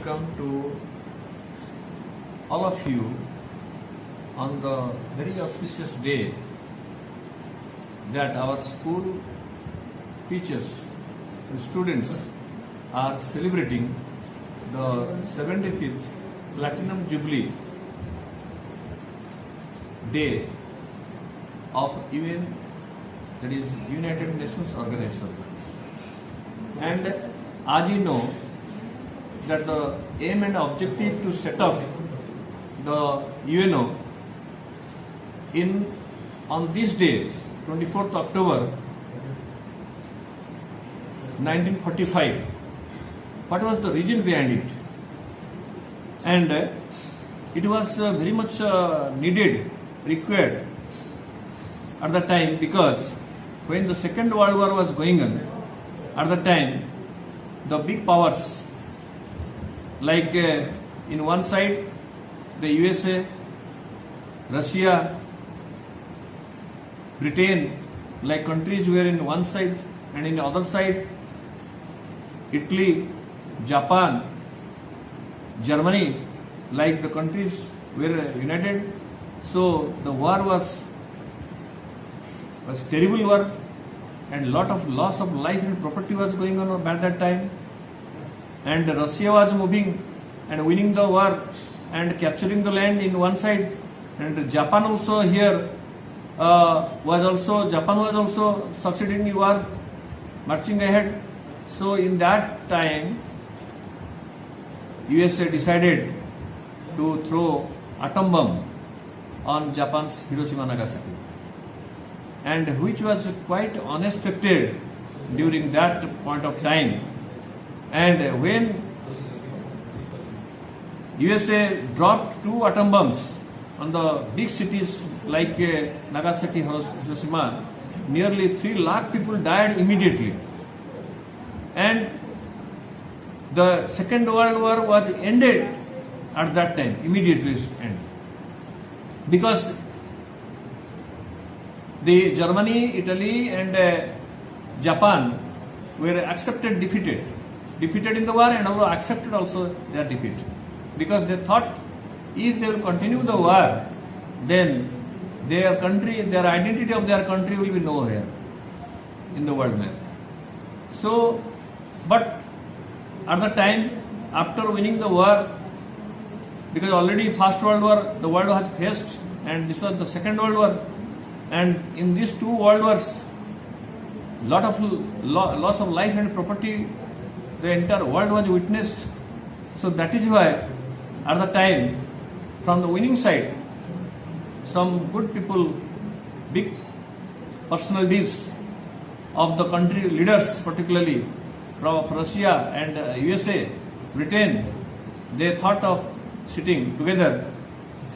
welcome to all of you on the very auspicious day that our school teachers and students are celebrating the 75th Platinum Jubilee Day of UN, that is United Nations Organization. And as you know that the aim and objective to set up the UNO on this day, 24th October 1945. What was the reason behind it? And it was very much needed, required at the time, because when the Second World War was going on, at the time the big powers like in one side the USA, Russia, Britain, like countries were in one side, and in the other side Italy, Japan, Germany, like the countries were united. So the war was terrible war, and lot of loss of life and property was going on at that time. And Russia was moving and winning the war and capturing the land in one side, and Japan also here Japan was also succeeding in war, marching ahead. So in that time, USA decided to throw atom bomb on Japan's Hiroshima Nagasaki, and which was quite unexpected during that point of time. And when USA dropped 2 atom bombs on the big cities like Nagasaki, Hiroshima, nearly 3 lakh people died immediately. And the Second World War was ended at that time, immediately ended. Because the Germany, Italy and Japan were defeated in the war, and also accepted also their defeat. Because they thought if they will continue the war, then their country, their identity of their country will be nowhere in the world map. So, but at the time, after winning the war, because already First World War the world has faced, and this was the Second World War, and in these 2 world wars, lot of loss of life and property the entire world was witnessed. So that is why at the time, from the winning side, some good people, big personalities of the country leaders, particularly from Russia and USA, Britain, they thought of sitting together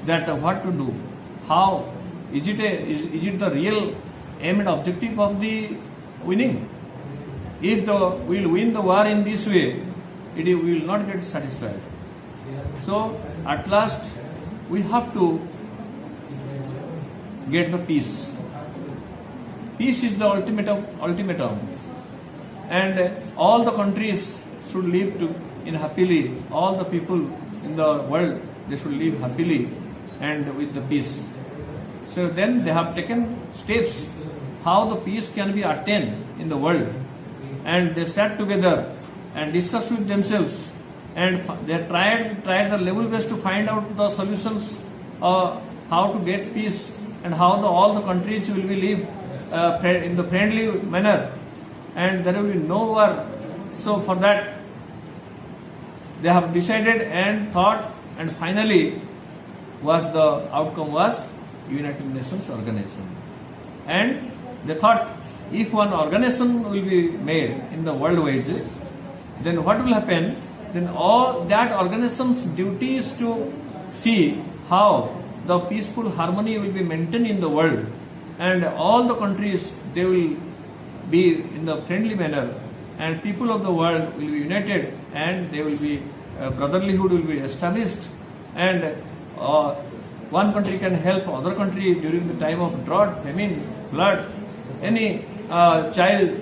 that what to do, how is it the real aim and objective of the winning? If we will win the war in this way, we will not get satisfied. So at last we have to get the peace. Peace is the ultimatum, and all the countries should live in happily. All the people in the world, they should live happily and with the peace. So then they have taken steps how the peace can be attained in the world, and they sat together and discussed with themselves, and they tried the level best to find out the solutions how to get peace, and how all the countries will be live in the friendly manner, and there will be no war. So for that they have decided and thought, and finally the outcome was United Nations Organization. And they thought, if one organization will be made in the world wide, then what will happen? Then all that organization's duty is to see how the peaceful harmony will be maintained in the world, and all the countries, they will be in the friendly manner, and people of the world will be united, and there will be brotherlyhood will be established, and one country can help other country during the time of drought, famine, flood, any child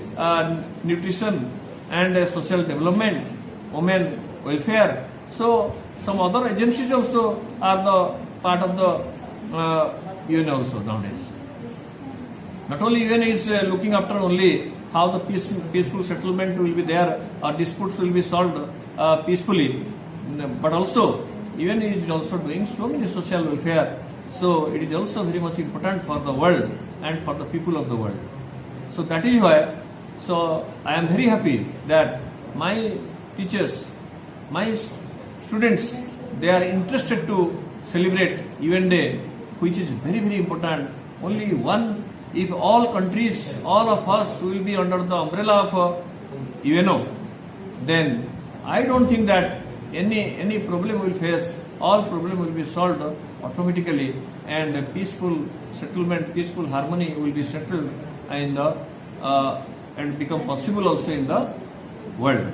nutrition and social development, women welfare, So some other agencies also are the part of the UN also nowadays. Not only UN is looking after only how the peaceful settlement will be there or disputes will be solved peacefully, but also UN is also doing so many social welfare. So it is also very much important for the world and for the people of the world. So that is why, so I am very happy that my teachers, my students, they are interested to celebrate UN Day, which is very, very important. Only one, if all countries, all of us will be under the umbrella of UNO, then I don't think that any problem will face. All problem will be solved automatically, and a peaceful settlement, peaceful harmony will be settled in the and become possible also in the world.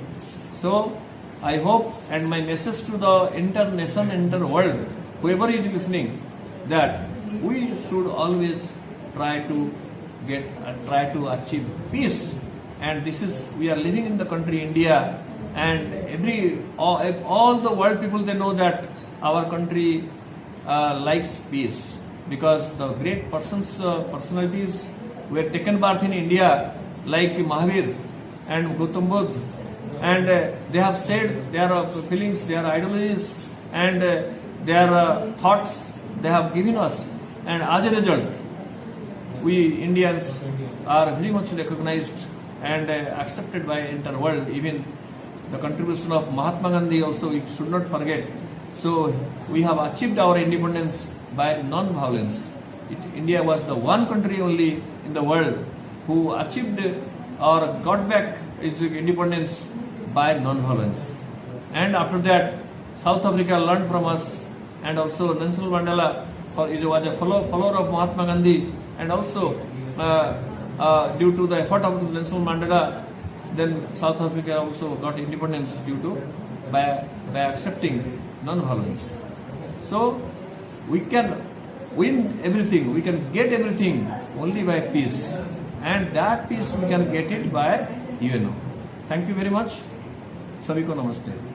So I hope, and my message to the entire nation, entire world, whoever is listening, that we should always try to achieve peace. And this is, we are living in the country India, and all the world people, they know that our country likes peace, because the great personalities were taken birth in India, like Mahavir and Gautam Buddha, and they have said their feelings, their ideologies, and their thoughts they have given us, and as a result, we Indians are very much recognized and accepted by entire world. Even the contribution of Mahatma Gandhi also we should not forget. So we have achieved our independence by non-violence. India was the one country only in the world who achieved or got back its independence by non-violence. And after that, South Africa learned from us, and also Nelson Mandela was a follower of Mahatma Gandhi, and also due to the effort of Nelson Mandela, then South Africa also got independence by accepting non-violence. So we can win everything, we can get everything only by peace, and that peace we can get it by UNO. Thank you very much. सभी को नमस्ते.